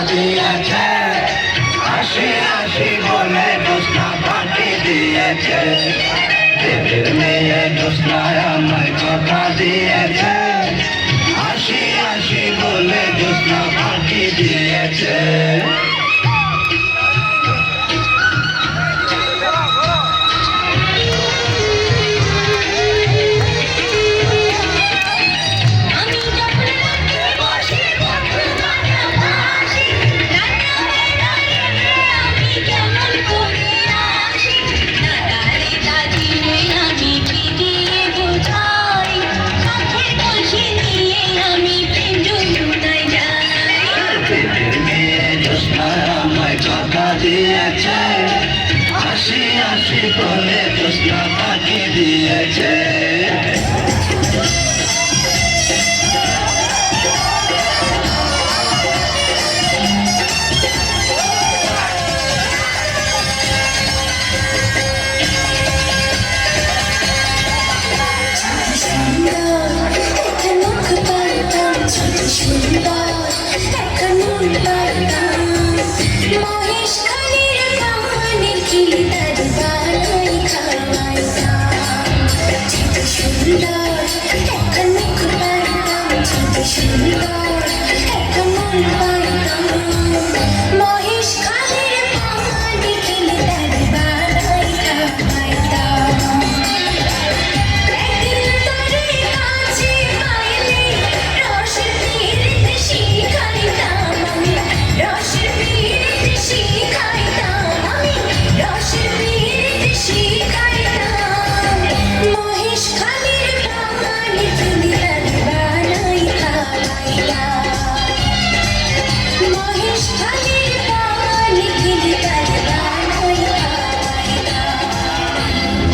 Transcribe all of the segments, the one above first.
দিয়েছে, হাসি হাসি বলে জ্যোৎস্না ফাঁকি দিয়েছে। দেবের মেয়ে জ্যোৎস্নায় আমায় কথা দিয়েছে, হাসি হাসি বলে জ্যোৎস্না ফাঁকি দিয়েছে। দিয়েছে, হাসি হাসি বলে জ্যোৎস্না ফাঁকি দিয়েছে।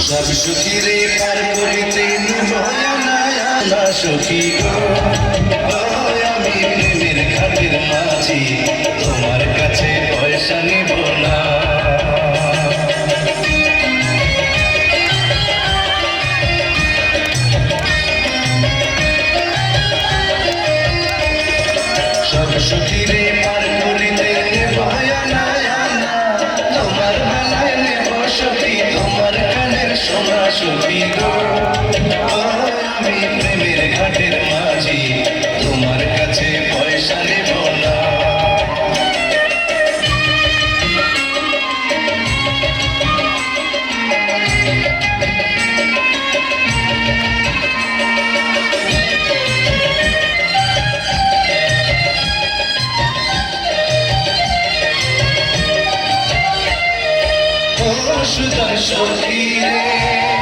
সব সুখীরে পার করিতে না সখী গো, আমি প্রেমের ঘাটের মাঝি, তোমার কাছে পয়সা নিব না। সব সুখীরে পার করিতে তোমার বেলায় নেব সখী, তোমার সোনা সখী গো, আমি প্রেমের ঘাটের মাঝি, তোমার কাছে পয়সা নেব না। সুদার সখী রে